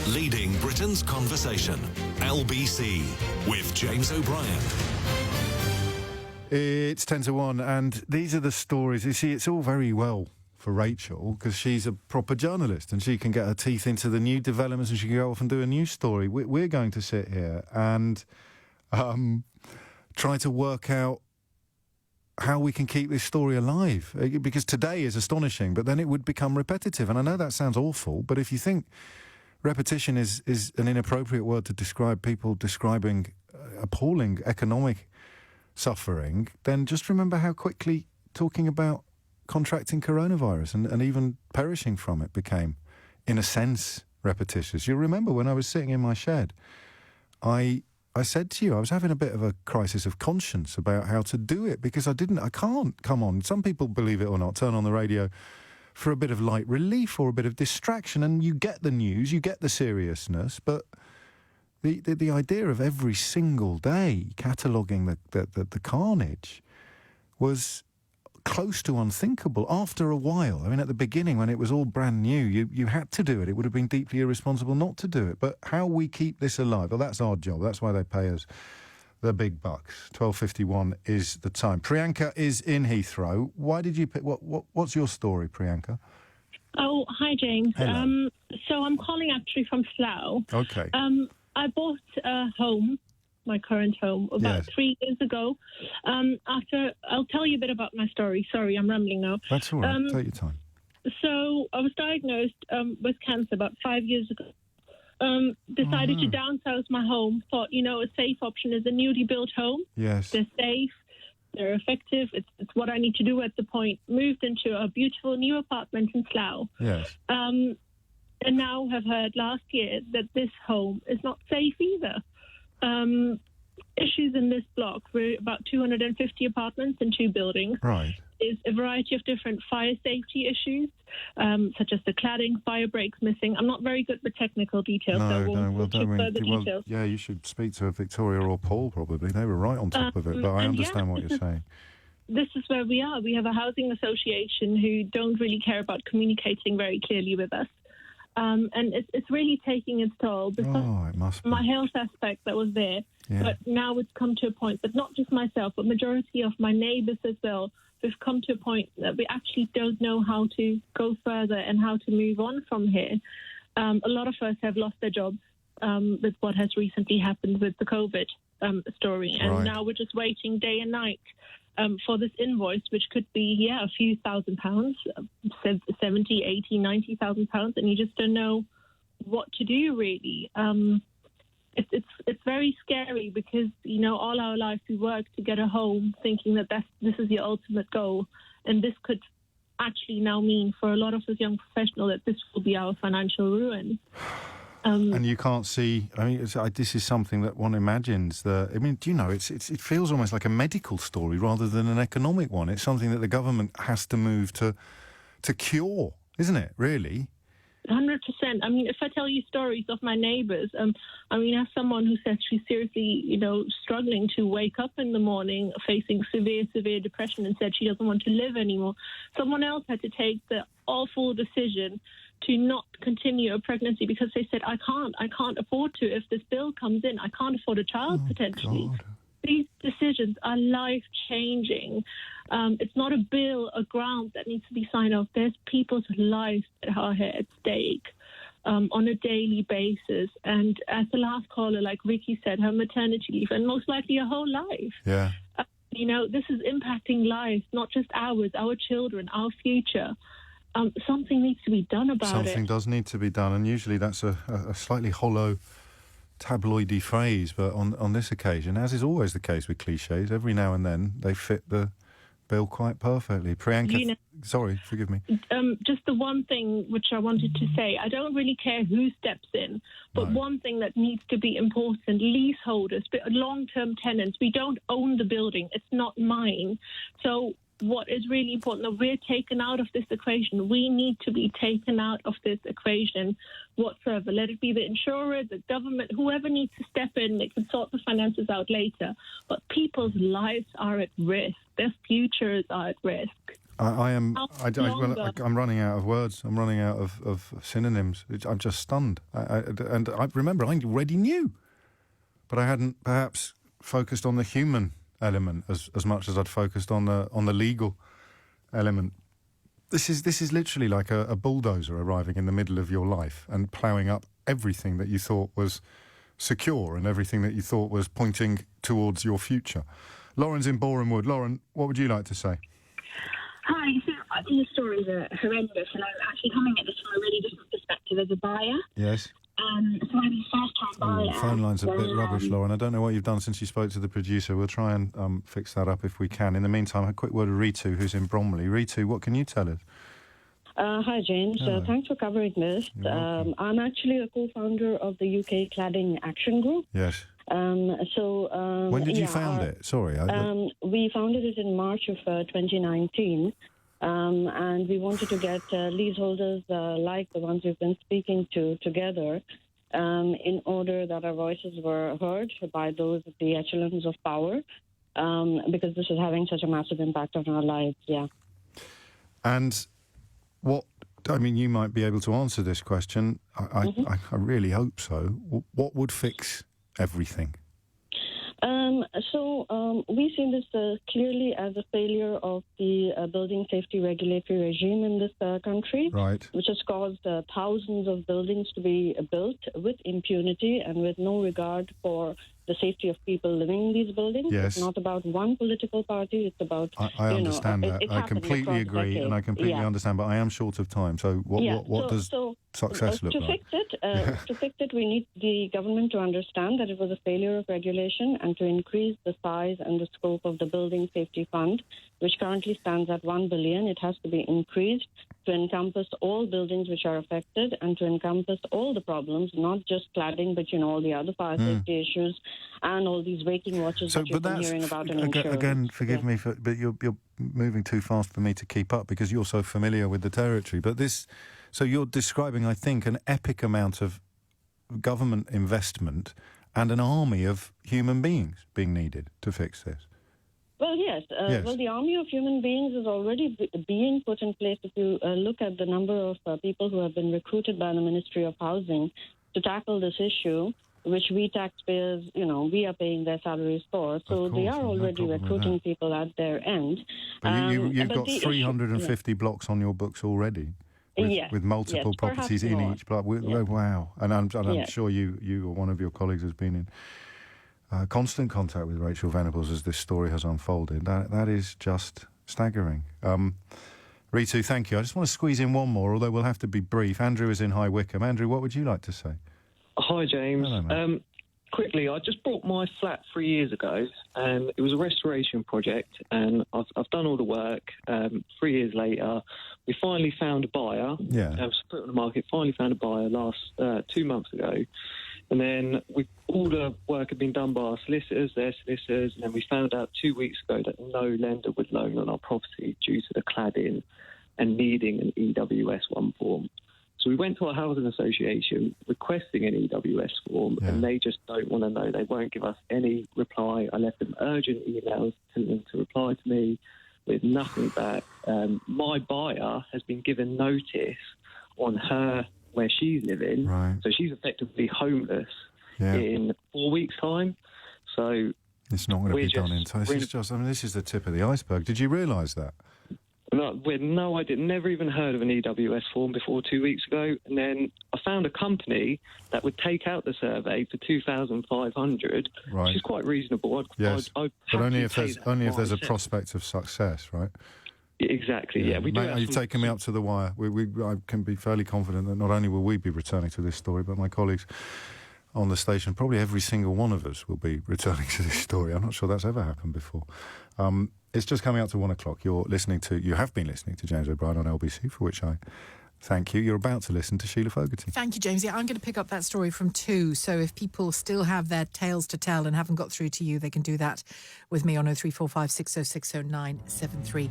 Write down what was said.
Leading Britain's conversation. LBC with James O'Brien. It's 10 to 1, and these are the stories. You see, it's all very well for Rachael because she's a proper journalist and she can get her teeth into the new developments and she can go off and do a news story. We're going to sit here and try to work out how we can keep this story alive, because today is astonishing, but then it would become repetitive. And I know that sounds awful, but if you think repetition is an inappropriate word to describe people describing appalling economic suffering, then just remember how quickly talking about contracting coronavirus and even perishing from it became, in a sense, repetitious. You'll remember when I was sitting in my shed, I said to you, I was having a bit of a crisis of conscience about how to do it, because I can't, come on. Some people, believe it or not, turn on the radio for a bit of light relief or a bit of distraction, and you get the news, you get the seriousness, but the idea of every single day cataloguing the carnage was close to unthinkable. After a while, I mean, at the beginning when it was all brand new, you had to do it. It would have been deeply irresponsible not to do it. But how we keep this alive, well, that's our job. That's why they pay us the big bucks. 12:51 is the time. Priyanka is in Heathrow. Why did you pick? What's your story, Priyanka? Oh, hi, James. Hello. So I'm calling actually from Slough. Okay. I bought a home, my current home, about 3 years ago. I'll tell you a bit about my story. Sorry, I'm rambling now. That's all right. Take your time. So I was diagnosed with cancer about 5 years ago. Decided to downsize my home. Thought, a safe option is a newly built home. Yes. They're safe. They're effective. It's what I need to do at the point. Moved into a beautiful new apartment in Slough. Yes. And now have heard last year that this home is not safe either. Issues in this block, we're about 250 apartments in 2 buildings. Right. Is a variety of different fire safety issues, such as the cladding, fire breaks missing. I'm not very good with technical details. Details. Yeah, you should speak to Victoria or Paul, probably. They were right on top of it, but I understand what you're saying. This is where we are. We have a housing association who don't really care about communicating very clearly with us. And it's really taking its toll. Because it must be. My health aspect that was there. Yeah. But now it's come to a point that not just myself, but majority of my neighbours as well, we've come to a point that we actually don't know how to go further and how to move on from here. A lot of us have lost their jobs with what has recently happened with the COVID story. And now we're just waiting day and night for this invoice, which could be, a few £1,000s, 70, 80, 90,000 pounds, and you just don't know what to do, really. It's very scary because, all our life we work to get a home thinking that this is your ultimate goal. And this could actually now mean for a lot of us young professionals that this will be our financial ruin. And you can't see. I mean, this is something that one imagines. It feels almost like a medical story rather than an economic one. It's something that the government has to move to cure, isn't it? Really. 100%. I mean, if I tell you stories of my neighbours, as someone who says she's seriously, struggling to wake up in the morning, facing severe depression, and said she doesn't want to live anymore. Someone else had to take the awful decision to not continue a pregnancy because they said, I can't afford to. If this bill comes in, I can't afford a child potentially. God. These decisions are life-changing. It's not a bill, a grant that needs to be signed off. There's people's lives that are here at stake on a daily basis. And as the last caller, like Ricky said, her maternity leave, and most likely her whole life. Yeah. This is impacting lives, not just ours, our children, our future. Something needs to be done about it. Something does need to be done, and usually that's a slightly hollow, tabloidy phrase, but on this occasion, as is always the case with cliches, every now and then they fit the bill quite perfectly. Priyanka, sorry, forgive me. Just the one thing which I wanted to say, I don't really care who steps in, but one thing that needs to be important, leaseholders, long-term tenants, we don't own the building, it's not mine. So what is really important, that we're taken out of this equation. We need to be taken out of this equation whatsoever. Let it be the insurer, the government, whoever needs to step in. They can sort the finances out later. But people's lives are at risk. Their futures are at risk. I'm longer? running out of words. I'm running out of synonyms. I'm just stunned. And I remember I already knew, but I hadn't perhaps focused on the human element as much as I'd focused on the legal element. This is literally like a bulldozer arriving in the middle of your life and ploughing up everything that you thought was secure and everything that you thought was pointing towards your future. Lauren's in Boreham Wood. Lauren, what would you like to say? Hi, so I think the stories are horrendous, and I'm actually coming at this from a really different perspective as a buyer. Yes. So I'm a first-time buyer. Phone line's a bit rubbish, Lauren. I don't know what you've done since you spoke to the producer. We'll try and fix that up if we can. In the meantime, a quick word of Ritu, who's in Bromley. Ritu, what can you tell us? Hi, James. Thanks for covering this. I'm actually a co-founder of the UK Cladding Action Group. Yes. When did you found it? Sorry. We founded it in March of 2019, and we wanted to get leaseholders like the ones we've been speaking to together in order that our voices were heard by those at the echelons of power, because this is having such a massive impact on our lives, And you might be able to answer this question. I really hope so. What would fix everything? We see this clearly as a failure of the building safety regulatory regime in this country, right, which has caused thousands of buildings to be built with impunity and with no regard for the safety of people living in these buildings. Yes. It's not about one political party. It's about, I understand that. I completely agree, decades. and I completely understand, but I am short of time. So what does success look like? To fix it, we need the government to understand that it was a failure of regulation and to increase the size and the scope of the Building Safety Fund, which currently stands at $1 billion. It has to be increased to encompass all buildings which are affected and to encompass all the problems, not just cladding, but all the other fire safety issues and all these waking watches that you've been hearing about in insurance. Again, forgive me, but you're moving too fast for me to keep up because you're so familiar with the territory. But so you're describing, I think, an epic amount of government investment and an army of human beings being needed to fix this. Well, yes. Well, the army of human beings is already being put in place. If you look at the number of people who have been recruited by the Ministry of Housing to tackle this issue, which we taxpayers, we are paying their salaries for. So they are already recruiting people at their end. But you've got 350 blocks on your books already. With multiple properties in each block. Wow. And I'm sure you or one of your colleagues has been in constant contact with Rachael Venables as this story has unfolded. That is just staggering. Ritu, thank you. I just want to squeeze in one more, although we'll have to be brief. Andrew is in High Wycombe. Andrew, what would you like to say? Hi, James. Hello, quickly, I just bought my flat 3 years ago, and it was a restoration project, and I've done all the work. 3 years later, we finally found a buyer. Yeah. I was put on the market, finally found a buyer last 2 months ago. And then all the work had been done by our solicitors, their solicitors, and then we found out 2 weeks ago that no lender would loan on our property due to the cladding and needing an EWS1 form. So we went to our housing association requesting an EWS form, and they just don't want to know. They won't give us any reply. I left them urgent emails telling them to reply to me with nothing back. My buyer has been given notice on her where she's living, right. So she's effectively homeless in 4 weeks' time. So it's not going to be done in time. This is the tip of the iceberg. Did you realise that? No, I didn't. Never even heard of an EWS form before 2 weeks ago. And then I found a company that would take out the survey for $2,500, right. which is quite reasonable. But only if there's a prospect of success, right? Exactly. Yeah. You've taken me up to the wire. I can be fairly confident that not only will we be returning to this story, but my colleagues on the station, probably every single one of us will be returning to this story. I'm not sure that's ever happened before. It's just coming up to 1 o'clock. You have been listening to James O'Brien on LBC, for which I thank you. You're about to listen to Sheila Fogarty. Thank you, James. Yeah, I'm going to pick up that story from 2. So if people still have their tales to tell and haven't got through to you, they can do that with me on 0345 6060 973.